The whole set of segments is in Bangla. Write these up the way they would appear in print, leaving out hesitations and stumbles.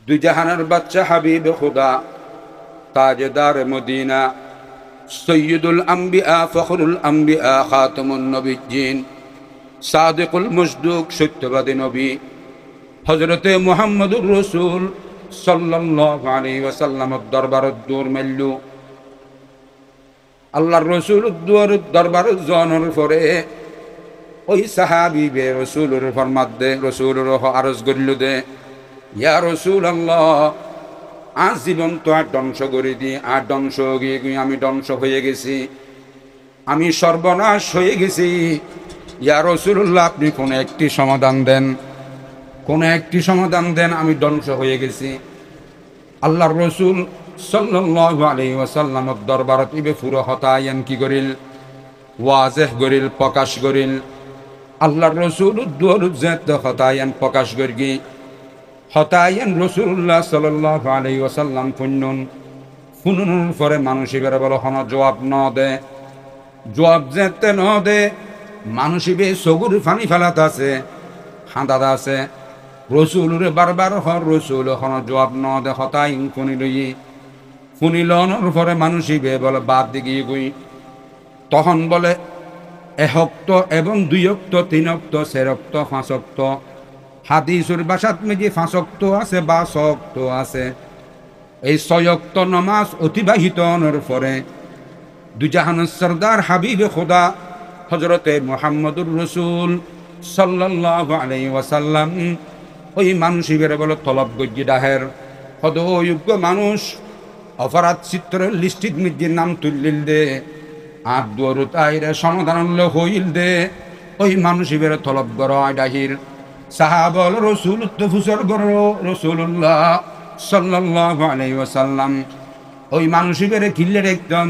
দুই জাহানের বাচ্চা হাবিব খুদা, তাজদার মদিনা, সৈয়দুল আম্বিয়া, ফখরুল আম্বিয়া, খাতামুন নবিয়্যিন, সাদিকুল মুসদুক, সত্যবাদী নবী হযরতে মুহাম্মদুর রাসূল সাল্লাল্লাহু আলাইহি ওয়াসাল্লামের দরবারত দূর মেললু। আল্লাহর রাসূলের দরবারত জনের পরে ওই সাহাবী বে রাসূলের ফরমাত দে, রাসূলের আরজ করিল দে, ইয়া রাসূলুল্লাহ, আজ জীবন তো আর ধ্বংস করে দিই, আর ধ্বংস গিয়ে আমি ধ্বংস হয়ে গেছি, আমি সর্বনাশ হয়ে গেছি। ইয়া রাসূলুল্লাহ, আপনি কোন একটি সমাধান দেন, কোন একটি সমাধান দেন, আমি ধ্বংস হয়ে গেছি। আল্লাহর রাসূল সাল্লাল্লাহু আলাইহি ওয়াসাল্লামের দরবারত ইবে পুরো হতায়েন কি করিল, ওয়াজেহ করিল, প্রকাশ করিল। আল্লাহর রাসূল দুয়ারুত জাত হতায়েন প্রকাশ করি, হতায়েন রাসূলুল্লাহ সাল্লাল্লাহু আলাইহি ওয়াসাল্লাম ফুনুন পরে মানুষ এবারে বলো হন জবাব ন দে, জবাব যেতে ন দে, মানুষ ইবে সগুর ফানি ফেলাত আছে, হাঁদাদ আছে। রসুলরে বারবার হর রসুল হন জবাব ন দে, হতাইন ফুনি লই, ফুনি লনের পরে মানুষ ইবে বলে বাদ দিগিয়ে গুই। তখন বলে এহক্ত এবং দুইক্ত, তিনক্ত, সেরক্ত, পাঁচক্ত, হাদিসুর বাসাত মেজি পাঁচক্ত আছে বা শক্ত আছে। এই ছয়ক্ত নমাজ অতিবাহিত হওয়ার পরে দুজাহানের সরদার হাবিবে খোদা হজরতে মুহাম্মদুর রাসূল সাল্লাল্লাহু আলাইহি ওয়াসাল্লাম ওই মানুষ ইবেরে বলে তলব গজ্জি ডাহের হদয়োগ্য মানুষ অপরাধ চিত্রের লিস্টিত মিজির নাম তুলিল দে, আর দুয়ারু তাইরে সমাধান হইল দে। ওই মানুষ ইবেরে তলব গর ডাহির সাহাবল রসুল ফুসর গর রাসূলুল্লাহ সাল্লাল্লাহু আলাইহি ওয়াসাল্লাম ওই মানুষ ইবেরে কিল্লের একদম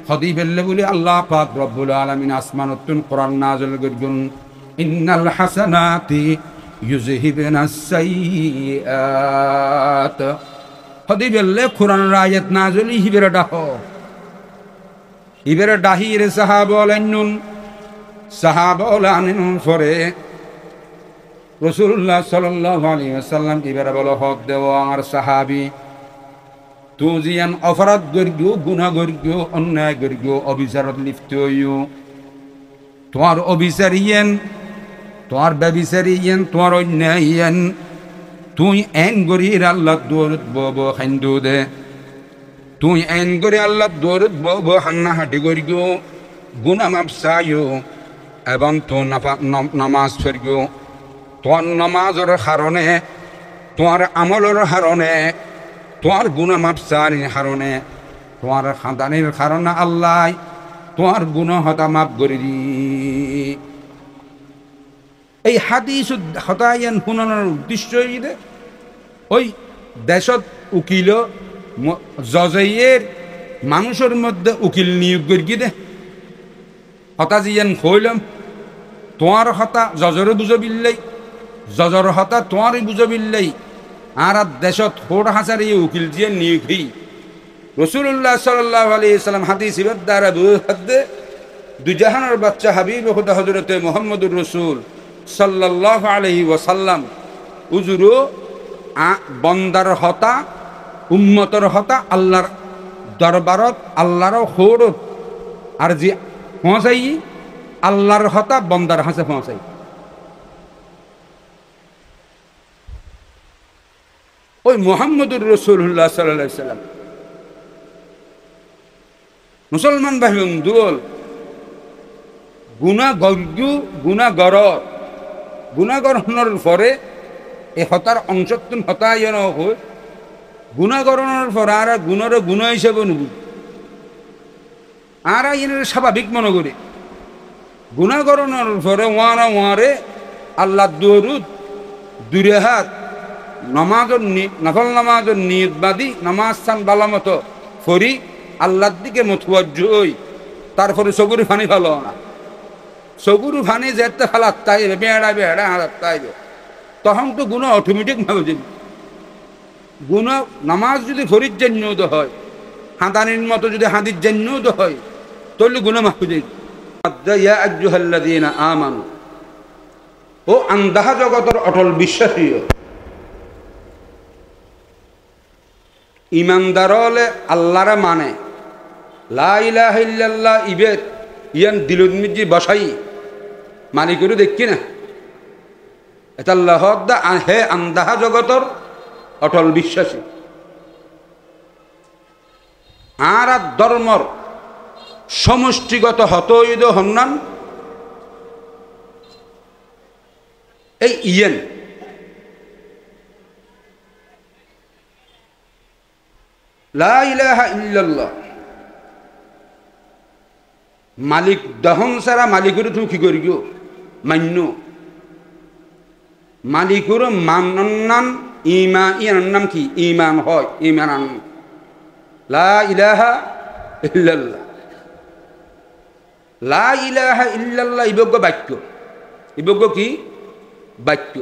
হদি বেললে বলে আল্লাহ পাক রব্বুল আলামিন আসমানতুন কোরআন নাযিল করগুন, ইন্নাল হাসানাতি ইউযহিবুনাস সাইয়্যাত। হদি বেললে কোরআন আয়াত নাযিল হিবেরে ডাহ, হিবেরে ডাহির সাহাবল আইনুন, সাহাবল আনিন পরে রাসূলুল্লাহ সাল্লাল্লাহু আলাইহি ওয়াসাল্লাম ইবেরে বলো হক দেও আমার সাহাবী, তুই জিয়ান অপরাধ করিও, গুনাহ করিও, অন্যায় করিও, অবিচারত লিপ্ত হইও, তোমার অবিচার ইয়েন, তোমার ব্যবিচার ইয়েন, তোমার অন্যায় ইয়েন, তুই এন গরির আল্লাহ দৌড়ত বব খান্দু দে, তুই এন গরি আল্লাহ দৌড়ত বব হান্না হাঁটি করিও, গুনাহ মাপ চাইও এবং তো নামাজ পড়িও। তোমার নামাজের কারণে, তোমার আমলের কারণে, তোমার গুনাহ মাপ চারির কারণে, তোমার খাদানির কারণে আল্লাহ তোমার গুনাহ হতা মাপ করে দি। এই হাদিস হতায়ন শুনানোর উদ্দেশ্য ওই দেশত উকিল জজের মানুষের মধ্যে উকিল নিয়োগ করি দে, হতা জিয়ান হইলাম তোমার হতা জজরে বুঝবিল্লাই, জজর হতা তোমারই বুঝবিল্লাই, আর দেশত হোট হাজার উকিল দিয়ে নিয়োগ হই। রাসূলুল্লাহ সাল্লাল্লাহু আলাইহি ওয়াসাল্লাম হাদিস ইবার দ্বারা দুহাদ্দে দুজাহানের বাচ্চা হাবিব খুদা হযরতে মুহাম্মদুর রাসূল সাল্লাল্লাহু আলাইহি ওয়াসাল্লাম উজুরু বন্দার হতা, উম্মতর হতা আল্লাহর দরবারত, আল্লাহর খৌরত আর যে পৌঁছাই আল্লাহর হতা বন্দার হাসে পৌঁছাই। ওই মুহাম্মদুর রাসূলুল্লাহ সাল্লাল্লাহু আলাইহি ওয়াসাল্লাম মুসলমান ভাই দুল গুণাগরণের পরে এই হতার অংশত্বন হতায়ন হয়, গুণাগরণের পরে আর গুণের গুণ হিসেবে নবুঝ, আর এর স্বাভাবিক মনে করি। গুণাগরণের পরে ওয়ারে আল্লাহ দরুদ দুরে হাত নমাজের নফল নামাজের নিয়ত বাদি নামাজ চান ভালো মতো ফরি আল্লাহর দিকে মতওয়াজ্জু হই, তারপরে সগুরি ফানি ভালো না, সগুরু ফানি যেতে ফালাত তাইবে বেড়া বেড়া হাত তাইবে, তখন তো গুণ অটোমেটিক ভাবে যাবে। গুণ নামাজ যদি ফরির জন্যত হয়, হাঁদানির মতো যদি হাদির জন্যত হয়, তাহলে গুণ মাফ যাই। ইয়া আইয়ুহাল্লাযীনা আমানু, ও আন্দাহা জগতের অটল বিশ্বাসী, ইমানদার হলে আল্লাহরে মানে লা ইলাহা ইল্লাল্লাহ ইবেদ ইয়ান দিলুদ মিজি বসাই মালিকেরও দেখি না এটা আল্লাহ হে আন্দাহা জগতর অটল বিশ্বাসী আর ধর্মর সমষ্টিগত হতইদ হন্নান এই ইয়েন লা ইলাহা ইল্লাল্লাহ মালিক দহন সারা মালিকের তুমি কি করি গো মান্য মালিকুর মাননান ইমান ইয়ার নাম কি ইমান হয় ইমান লা ইলাহা ইল্লাল্লাহ লা ইলাহা ইল্লাল্লাহ ইবজ্ঞ বাক্য ইবজ্ঞ কি বাক্য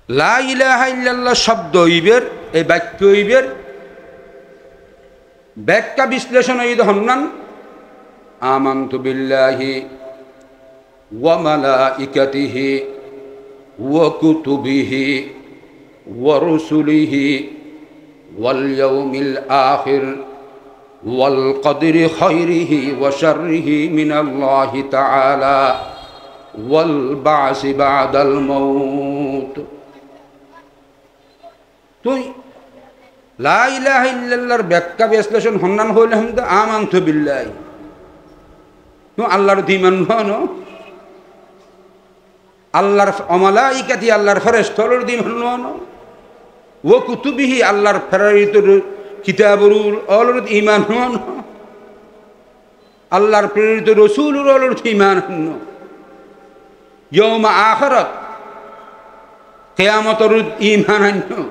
লা ইলাহা ইল্লাল্লাহ শব্দ ইবের এই বাক্য ইবের ব্যাখ্যা বিশ্লেষণ ঈদ হন্নান আমানতু বিল্লাহি ওয়া মালাইকাতিহি ওয়া কুতুবিহি ওয়া রুসুলিহি ওয়াল ইয়াউমিল আখির ওয়াল কদরি খায়রিহি ওয়া শাররিহি মিনাল্লাহি তাআলা ওয়াল বা'সি বা'দাল মাউত তুই লা ইলাহা ইল্লাল্লাহর ব্যাখ্যা বিশ্লেষণ হন্নান হইলে হামদা আমানতু বিল্লাহি তো আল্লাহর ঈমান হনো আল্লাহর মালাইকাতি আল্লাহর ফেরেশতার ঈমান হনো ও কুতুবিহি আল্লাহর প্রেরিত কিতাবুর অলর ঈমান হনো আল্লাহর প্রেরিত রাসূলুর অলর ঈমান হনো ইয়াউম আখিরাত কিয়ামতের ঈমান হনো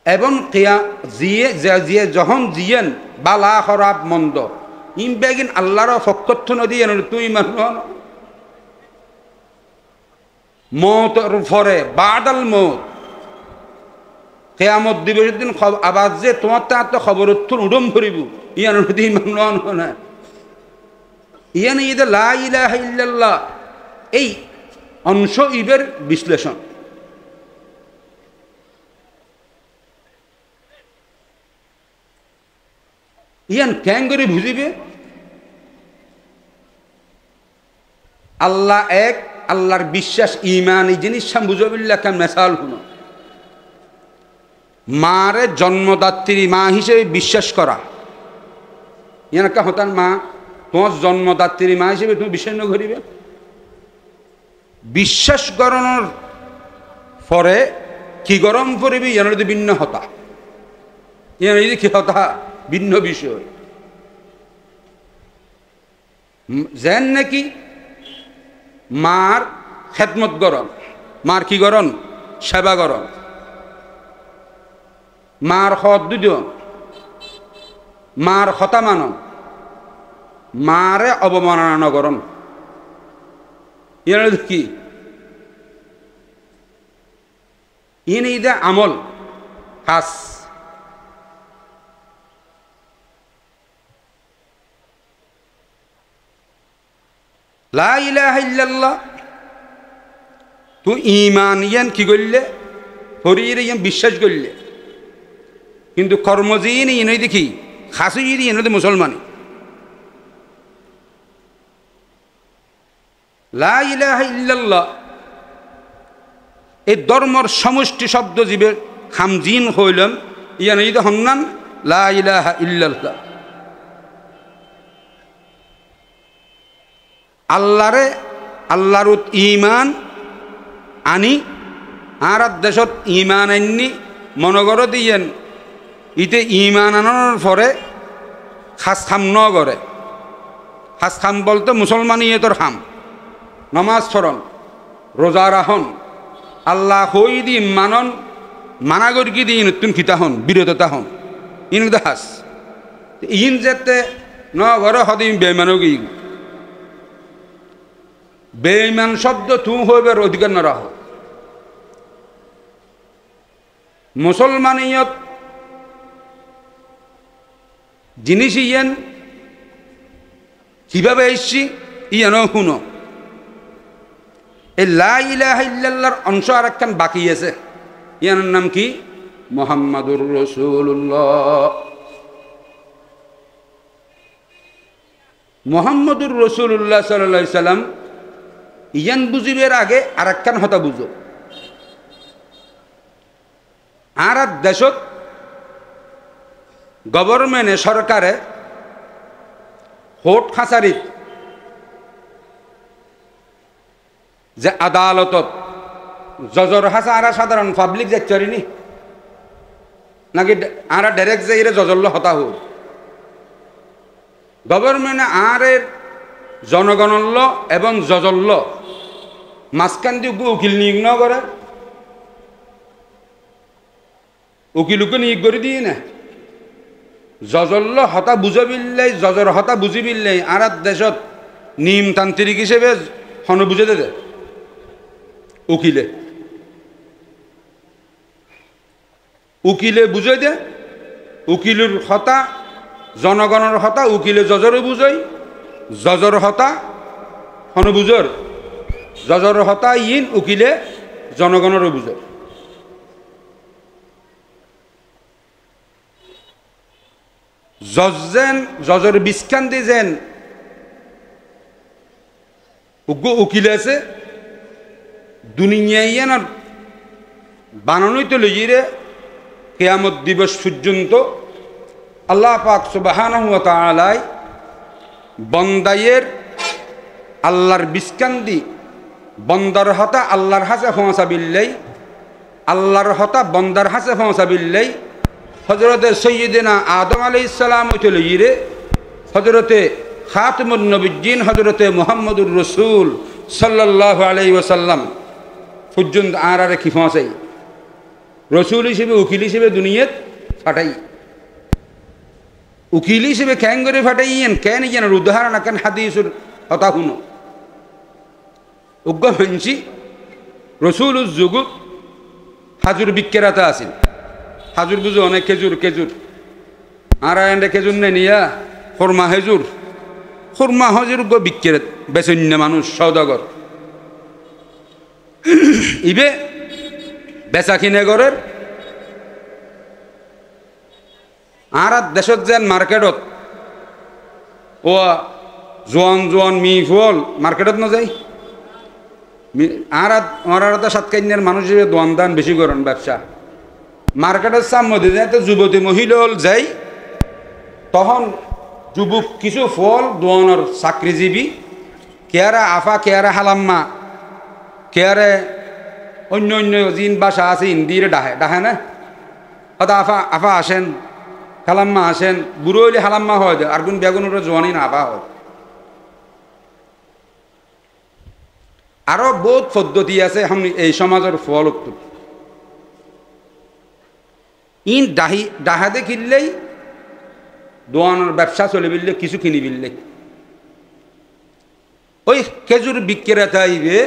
এবং জিয়ে যখন জিয়েন বালা খরাব মন্দ ইম বেগিন আল্লাহর ফকথ নদী তুই মানুষ মৌতর ফরে বাদাল মৌত কেয়ামত দিবসের দিন আবার যে তোমার তো খবর উডম করিব ইয়ান নদী মানুষ না ইয়ান ঈদ লা ইলাহা ইল্লাল্লাহ এই অংশ ইবের বিশ্লেষণ ইয়ান কেন করে বুঝিবে আল্লাহ এক আল্লাহর বিশ্বাস ইমান এই জিনিস বুঝবিল্লা কেন মেসাল শুনো মারে জন্মদাত্রী মা হিসেবে বিশ্বাস করা ইয়ান কা হতান মা তোমার জন্মদাত্রী মা হিসেবে তুমি বিশ্বাস করিবে বিশ্বাস করানোর পরে কি গরম করিবি ইয়ান যদি ভিন্ন হতা ইয়ান যদি কি হতা ভিন্ন বিষয় যেন নাকি মার খেদমত গরম মার কি গরম সেবা গরম মার হদ দুজন মার হতা মানন মারে অবমাননা নগরণ ইয়ার কি ইন ইদা আমল খাস লা ইলাহা ইল্লাল্লাহ তুই ইমান ইয়ান কি করলে শরীরে ইয়ান বিশ্বাস করলে কিন্তু কর্মজীন ইনই দেখি খাসি ইনই মুসলমান লা ইলাহা ইল্লাল্লাহ এই ধর্মর সমষ্টি শব্দ জীবের খামজিন হইলেন ইয়ান ঈদ হন্নান লা ইলাহা ইল্লাল্লাহ আল্লাহরে আল্লাহর ইমান আনি আর দেশত ইমান আননি মনগর দিয়েন ইতে ইমান আনার পরে খাস খাম ন করে খাস খাম বলতে মুসলমান ইয়েতর খাম নমাজ ফরন রোজা রাহন আল্লাহ হই দি মানন মানাগর কি দিন তুম খিতা হন বিরততা হন ইন দাস ইন যেতে ন ঘরে সদিন বেমানো গি বেঈমান শব্দ তু হইবার অধিকার না রাহ মুসলমানিয়ত জিনিস ইয়েন কিভাবে এসছি ইয়ানো শুনো এই লা ইলাহা ইল্লাল্লাহর অংশ আর একখান বাকি আছে, ইয়ার নাম কি? মুহাম্মাদুর রাসূলুল্লাহ। মুহাম্মাদুর রাসূলুল্লাহ সাল্লাল্লাহু আলাইহি সাল্লাম ইয়ান বুঝিবের আগে আর একখান হতা বুঝো। আর দেশত গভর্নমেন্টে সরকারে কোর্ট খাঁচারিত যে আদালতত জজর হাসা আর সাধারণ পাবলিক যাচ্ছারিনি নাকি আর ডাইরেক্ট যাই জজল্য হতা হোক গভর্নমেন্ট আর জনগণল্য এবং জজল্য মাঝখান দিয়ে উকিল নিয়োগ ন করে, উকিলকে নিয়োগ করে দিয়ে না জজল্য হতা বুঝাবিল্লাই, জজর হতা বুঝিবিল্লাই আর দেশত নিয়মতান্ত্রিক হিসেবে হন বুঝে দে উকিলে উকিলে বুঝাই দে। উকিলের হতা জনগণের হতা উকিলে জজরে বুঝাই, জজর হতা হন বুঝর, জজর হতা ইন উকিলে জনগণেরও বুঝর। জজ যেন জজর বিস্কান্তি যেন উকিল আছে দুনিয়ার বানানোই তো লইরে কিয়ামত দিবস পর্যন্ত আল্লাহ পাক সুবহানাহু ওয়া তাআলা বন্দায়ের আল্লাহর বিস্কান্দি বন্দার হতা আল্লাহর হাসে পৌঁছাবিল্লাই, আল্লাহর হতা বন্দার হাসে পৌঁছাবিল্লাই হজরতে সৈয়দিনা আদম আলাইহিস সালাম চলে গিয়ে হজরতে খাতমুন নবিয়্যিন হজরতে মুহাম্মদুর রাসূল সাল্লাল্লাহু আলাইহি ওয়াসাল্লাম পর্যন্ত আর কি পৌঁছাই রসুল হিসেবে উকিল হিসেবে দুনিয়াত ফাটাই। উকিল হিসেবে ক্যাং করে ফাটাইয়েন কেন যেন উদাহরণ কেন হাদিসুর হতা শুনো উগ্র হঞ্চি রসুল যুগ হাজুর বিক্রেতা আছিল। হাজুর বুঝো অনেক খেজুর খেজুর আর এন্ডে খেজুর নে নিয়া খরমা হেজুর খরমা হজুর গো বিক্রেত বেচন্য মানুষ সৌদাগর ইবে বেচা কিনে গরের আর দেশত যেন মার্কেটত ও জোয়ান জোয়ান মি ফল মার্কেটত না যাই আর সাতকান্যার মানুষ হিসেবে দোয়ান দান বেশি করেন ব্যবসা মার্কেটের সামনে যাতে যুবতী মহিলা যাই তখন যুবক কিছু ফল দোয়ানোর চাকরিজীবী কেয়ারা আফা কেয়ারা হালাম্মা কেয়ারে অন্য অন্য জিন বাসা আছে হিন্দিরে ডাহে ডাহে না হয়তো আফা আফা আসেন হালাম্মা আসেন বুড়ো হইলে হালাম্মা হয় আর কোন বেগুনের জোয়ানি না আফা হয়। আরো বহুত পদ্ধতি আছে এই সমাজের ফল ইন ডাহি ডাহাদে কিনলেই দোয়ানোর ব্যবসা চলে বিললে কিছু কিনি বিললে ওই খেজুর বিক্রেতা আইবে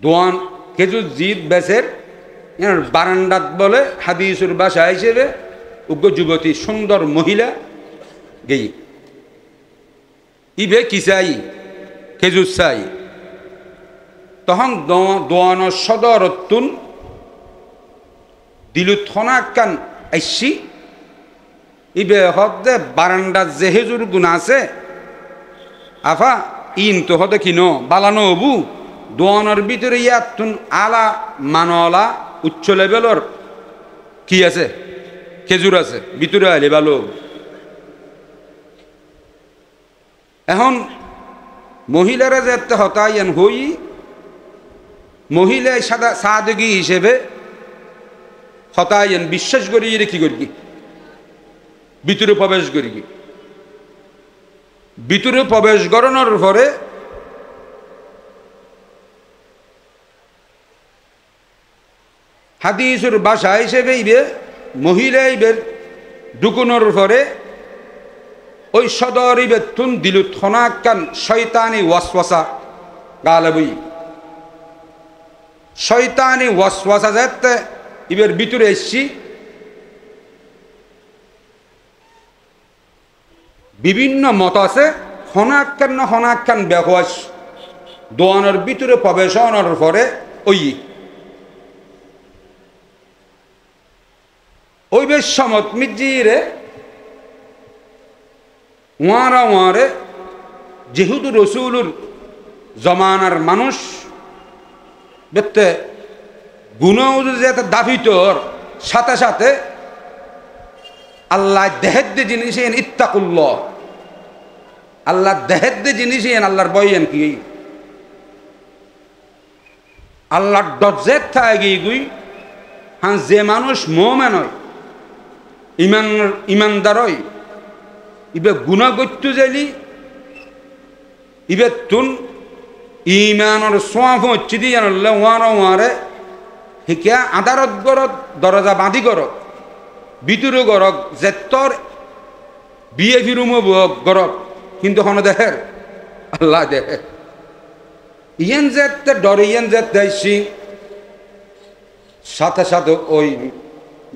দোয়ান খেজুর জিদ বেচের বারান্দাত বলে হাদিসুর বাসা হিসেবে উগ্র যুবতী সুন্দর মহিলা গেই ইবে কি চাই খেজুর চাই তখন দোয়ানোর সদর তুন দিলু থনা কান আইসি ইবে হদে বারান্দার যে হেজুর গুণ আছে আফা ইন তো হদে কিনো বালানো হবু দোয়ানোর ভিতরে ইয়াতুন আলা মানলা উচ্চ লেভেলর কি আছে খেজুর আছে ভিতরে আইলে ভালো। এখন মহিলারা যে হতায়ন হই মহিলা সাদা সাদগি হিসেবে হতায়ন বিশ্বাস করি কি করি ভিতরে প্রবেশ করি ভিতরে প্রবেশ করানোর পরে হাদিসুর বাসা হিসেবে ইবে মহিলা ইবের ঢুকুনোর পরে ওই সদর ইবে তুন দিলু থনাকান শয়তানি ওয়াসওয়াসা গালাবই শয়তানি ওয়াসওয়াসা যেতে ইবের ভিতরে এসছি বিভিন্ন মত আছে হনাক্কান বেহস দোয়ানোর ভিতরে প্রবেশ হওয়ার পরে ওই বেশ সমত মিজিরে ওয়ারে যেহেতু রসুলুর জমানার মানুষ বেতে গুণতে দাবিতর সাথে সাথে আল্লাহ দেহেদ্দে জিনিস ইত্তাকুল্লাহ আল্লাহ দেহেদ্দে জিনিস আল্লাহর বইয়েন কি আল্লাহর ডজের থাকি গুই হ্যাঁ যে মানুষ মোমেন হয় ইমানদার হয় ইবে গুণাগত্য যাইলি ইবে তুন ইমানের সোয়াফ হচ্ছে দিয়ে জানলে ওয়ারে শিকা আদারত গরত দরজা বাঁধি গরক ভিতরে গরক যে তোর বিয়ে ফিরুম গরক কিন্তু হন দেহের আল্লাহ দেহে ইয়েন যেতে ডরে ইয়েন যেতে আইসি সাথে সাথে ওই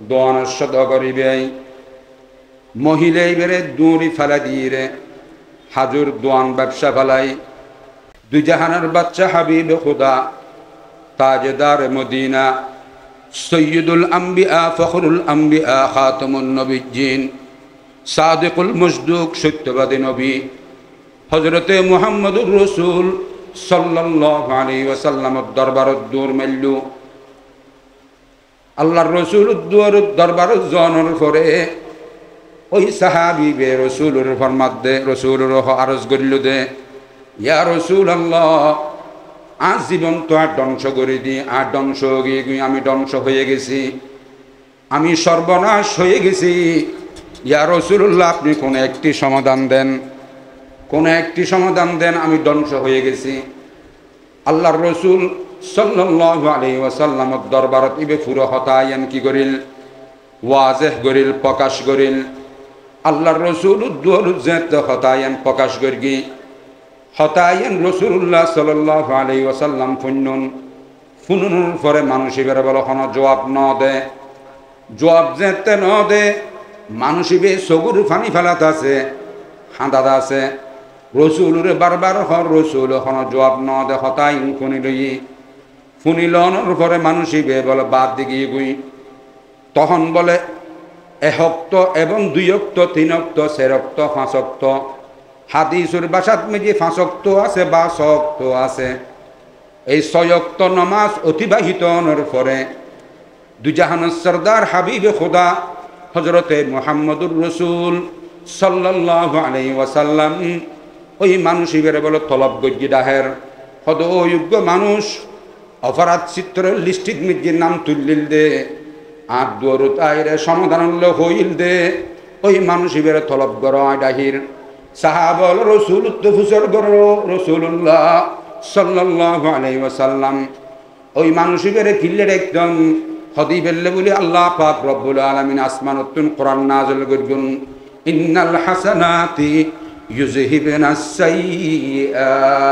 দোয়ানের সদ করিবে মহিলা বেড়ে দৌড়ি ফেলা দিয়ে রে হাজুর দোয়ান ব্যবসা ফেলাই দুই জাহানের বাচ্চা হাবিব খুদা তাজদার মদিনা সৈয়দুল আম্বিয়া ফখরুল আম্বিয়া খাতামুন নবিয়্যিন সাদিকুল মুসদুক সত্যবাদী নবী হযরতে মুহাম্মদুর রাসূল সাল্লাল্লাহু আলাইহি ওয়াসাল্লামের দরবারত দূর মেল্লু আল্লাহর রাসূলের দরবারত জনের পরে ওই সাহাবী বে রাসূলের ফরমাত দে রাসূলের আরজ করিল দে ইয়া রাসূলুল্লাহ আজ জীবন তো আর ধ্বংস করে দিই আর ধ্বংস হয়ে গিয়ে আমি ধ্বংস হয়ে গেছি আমি সর্বনাশ হয়ে গেছি ইয়া রাসূলুল্লাহ আপনি কোন একটি সমাধান দেন আমি ধ্বংস হয়ে গেছি আল্লাহর রাসূল সাল্লাল্লাহু আলাইহি ওয়াসাল্লামের দরবারত ইবে পুরো হতায়ান কি করিল ওয়াজেহ করিল প্রকাশ করিল আল্লাহর রাসূল দুয়ার যেতে হতায়ান প্রকাশ করি হতায়ান রাসূলুল্লাহ সাল্লাল্লাহু আলাইহি ওয়াসাল্লাম ফুনুন পরে মানুষ এবারে বলো কোন জবাব যেতে ন দে মানুষ ইবে সগুর ফানি ফেলাত আছে হাঁদাদ আছে রসুলরে বারবার রসুল কোন জবাব ন দে হতায়ান ফুনিলনের পরে মানুষ ইবে বলে বাদ দিগিয়ে গুই তখন বলে এহক্ত এবং দুইক্ত তিনক্ত সেরক্ত পাঁচক্ত হাদিসুর বাসাত মেজি পাঁচক্ত আছে বা শক্ত আছে এই ছয়ক্ত নমাজ অতিবাহিতনের পরে দুজাহানের সরদার হাবিবে খুদা হযরতে মুহাম্মদুর রাসূল সাল্লাল্লাহু আলাইহি ওয়াসাল্লাম ওই মানুষ ইবেরে বলে তলব গজ্জি দাহের হদ যোগ্য মানুষ অপরাধ চিত্রের লিস্টিক মিজির নাম তুলিল দে আর দুয়ারত আইরে সমাধান হইল দে ওই মানুষ ইবেরে তলব গর ডাহির সাহাবল রসুল উত্তফুসর গর রসুল্লাহ সাল্লাল্লাহু আলাইহি ওয়াসাল্লাম ওই মানুষ ইবেরে কিল্লে একদম হদি বেললে বলি আল্লাহ পাক রব্বুল আলামিন আসমানতুন কোরআন নাযিল করগুন ইন্নাল হাসানাতি ইউযহিবুনাস সাইয়্যাত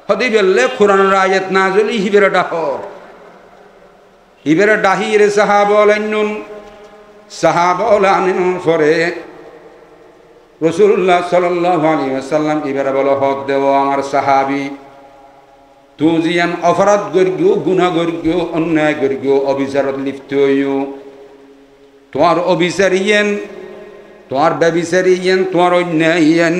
হদি বেললে কোরআনের আয়াত নাযিল হিবেরে ডাহি রে সাহাবল আনিন পরে রাসূলুল্লাহ সাল্লাল্লাহু আলাইহি ওয়াসাল্লাম ইবারে বলো হদ দেও আমার সাহাবী তুই জিয়ান অপরাধ গর্গিও গুনাহ গর্গিও অন্যায় গর্গিও অবিচারত লিপ্ত হইও তোমার অবিচারিয়েন তোমার ব্যবিচারিয়েন তোমার অন্যায়িয়েন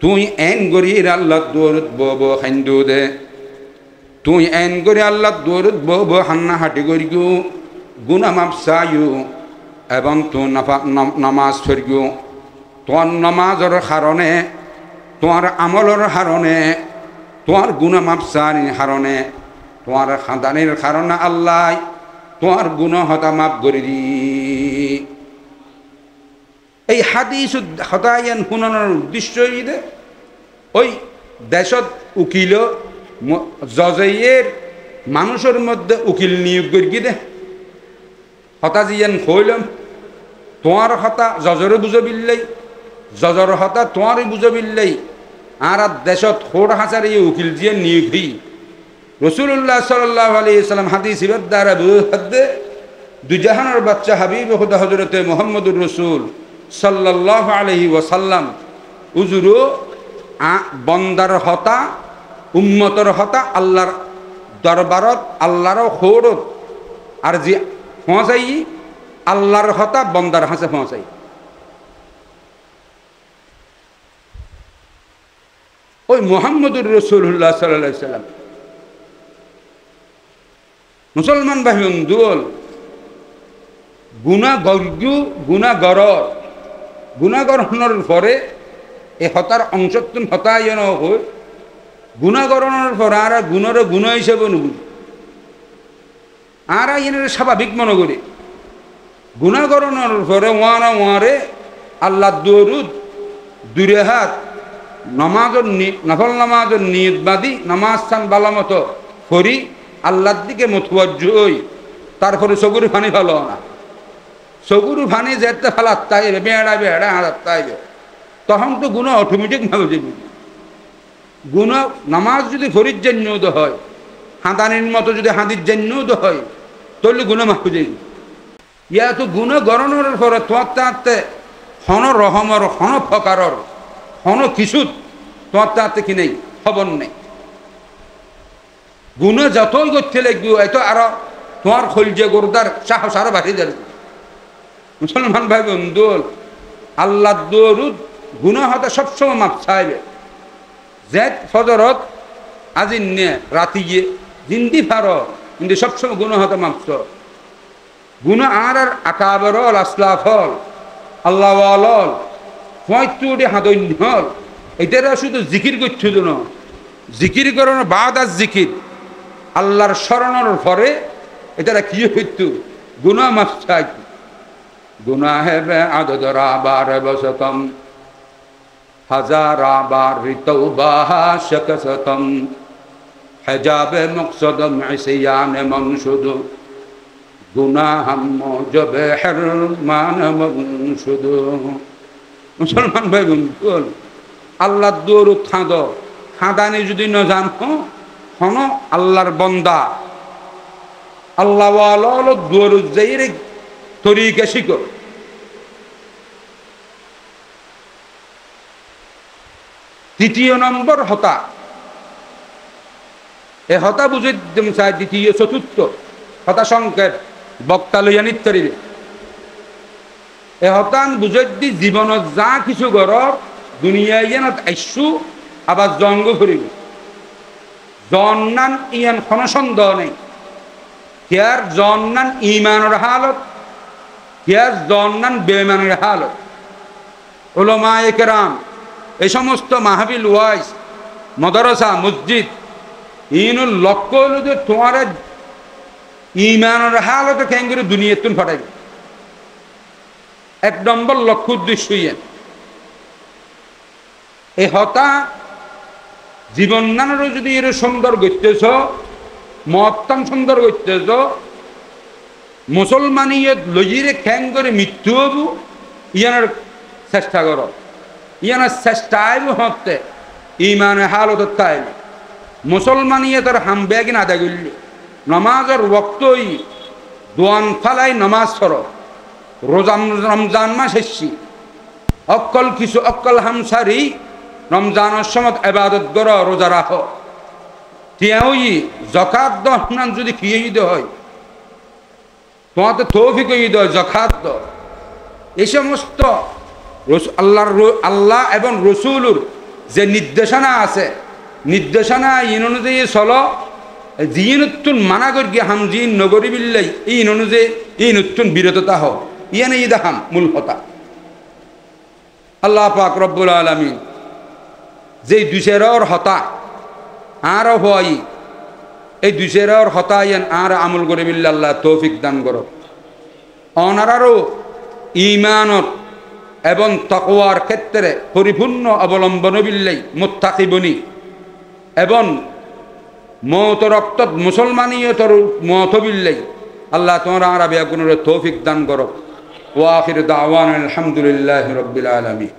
তুই এন গরির আল্লাহ দৌড়ত বব খান্দু দে তুই এন করে আল্লাহ দৌড়ত বব হান্না হাঁটি গর্গিও গুনাহ মাপ চাইও এবং তুই নামাজ পড়িও তোমার নামাজের কারণে তোমার আমলের কারণে তোমার গুনাহ মাপ চাইর কারণে তোমার খানদানের কারণে আল্লাহ তোমার গুনাহ হতা মাপ করে দি এই হাদিস হতায়ান শুনানোর উদ্দেশ্য ইদে ওই দেশত উকিল জজের মানুষের মধ্যে উকিল নিয়োগ করি দে হতা জিয়ান হইলাম তোমার হতা জজরে বুঝবিল্লাই জজর হতা তোমারই বুঝবিল্লাই আর দেশত খোড় হাজারে উকিল জিয়ান নিয়োগ হই রাসূলুল্লাহ সাল্লাল্লাহু আলাইহি ওয়াসাল্লাম হাদিস ইবার দ্বারা বুঝতে দুজাহানের বাচ্চা হাবিব খুদা হযরতে মুহাম্মদুর রাসূল সাল্লাল্লাহু আলাইহি ওয়াসাল্লাম উজুরো বন্দার হতা উম্মতর হতা আল্লাহর দরবারত আল্লাহর খৌরত আর যে পৌঁছাই আল্লাহর হতা বন্দার হাসে পৌঁছাই। ওই মুহাম্মদুর রাসূলুল্লাহ সাল্লাল্লাহু আলাইহি সাল্লাম মুসলমান ভাই বন্ধুল গুণাগরণের পরে এই হতার অংশত্বন হতায়ন হয় গুণাগরণের পর আর গুণের গুণ হিসেবে নুবুঝ আর এনের স্বাভাবিক মনে করি গুণাগরণের পরে ওয়ারে আল্লাহ দরুদ দুরে হাত নমাজের নফল নামাজের নিয়ত বাদি নামাজ স্থান ভালো মতো করি আল্লাহর দিকে মুতওয়াজ্জ হই তারপরে চকুর পানি ভালো না চকুর পানি যেতে ফেলাত তাইবে বেড়া বেড়া হারাত তাইবে তখন তো গুণ অটোমেটিক ভাবে যাবে গুণ নামাজ যদি ফরির জন্যদ হয় হাঁদানির মতো যদি হাঁদির জন্যদ হয় তাহলে গুণ মাফ যাবে ইয়া তো গুণ গরণের পরে তোমার তাতে হন রহমর হন ফকারর হন কিছুত তোমার তাতে কি নেই খবর নেই গুণ যতই করতে লাগবে এত আরো তোমার খলজে গোরদার সাহস আরো বাড়িয়ে যাবে মুসলমান ভাই বন্ধুল আল্লাহ দরুদ গুনাহ হতে সবসময় মাপ চাইবে যে ফজরত আজি নে রাতি গিয়ে জিন্দি ফার কিন্তু সবসময় গুনাহ হতে মাপছ গুনাহ আর আকাবরল আসলাফল আল্লাহ ওয়ালল পঁয়ত্তরটি হাদৈন্য হল এটারা শুধু জিকির করছিল না জিকির করানোর বাদ আর জিকির আল্লাহর স্মরণের পরে এটারা কি হইত গুনাহ মাফ চাইত গুনাহে বে আদরা বার বসতম হাজারা বার তওবা শাকসতম হিজাবে মকসদম ইসয়ান মনশুদ গুনাহাম জবে হরমান মনশুদ মুসলমান ভাই বন্ধুগণ আল্লাহর দরুদ খাঁদ খাঁদানি যদি না জানো হন আল্লাহর বন্দা আল্লাহ ওয়ালা দরুদ যাইরে তরিকা শিখো তৃতীয় নম্বর হতা এ হতা বুঝে চাই দ্বিতীয় চতুর্থ হতা সংকেত বক্তা লইয়া নিত্যরিবে এ হতান বুঝে দি জীবনত যা কিছু গর দুনিয়া ইয়ানত আইসু আবার জঙ্গ করিব জন্নান ইয়ান কোনো সন্দেহ নেই ইয়ার জন্নান ইমানের হালত ইয়ার জন্নান বেঈমানের হালত উলামায়ে কেরাম এই সমস্ত মাহফিল ওয়াইজ মাদ্রাসা মসজিদ ইনুল লক্ষ্য হলো যে তোমার ইমানের হালত কেন করে দুনিয়াতুন ফাটাইবে এক নম্বর লক্ষ্য উদ্দেশ্য এই হতা জীবন নানারও যদি এর সুন্দর করতেছ মহত্তম সুন্দর করতেছ মুসলমানিয়ত লজিরে খ্যাং করে মৃত্যু হব ইয়ানোর চেষ্টা কর ইয়ানোর চেষ্টায় হতে ইমানে হালত তাইল মুসলমানিয়তের হামবেগিন আদায় করলে নমাজের ওক্তই দোয়ান ফালাই নমাজ সর রমজান মাস এসছি অক্কল কিছু অক্কল হামসারি রমজানের সময় এবাদত কর রোজা রাখ তেই জকাত দহনান যদি কি ঈদ হয় তোমাদের তৌফিক ঈদ হয় জকাত দ এই সমস্ত আল্লাহ এবং রসুলুর যে নির্দেশনা আছে নির্দেশনা ইন অনুযায়ী চলো জিনুত্তুন মানা করি হাম জিন নগরী বিল্লাই ইন অনুযায়ী ইনুত্তুন বিরততা হোক ইয়ানে ইদাহাম মূল হতা আল্লাহ পাক রব্বুল আলামিন যে দুসেরর হতা আরও হয় এই দুসেরর হতা ইয়ান আর আমল করে বিল্লা আল্লাহ তৌফিক দান করো অনারারও ইমানত এবং তাকওয়ার ক্ষেত্রে পরিপূর্ণ অবলম্বন বিল্লাই মুত্তাকিবনি এবং মত রক্ত মুসলমানিয়তর মত বিল্লাই আল্লাহ তোমরা আর আবিয়া গুণের তৌফিক দান করো ওয়া আখির দাওয়ানা আলহামদুলিল্লাহি রাব্বিল আলামিন।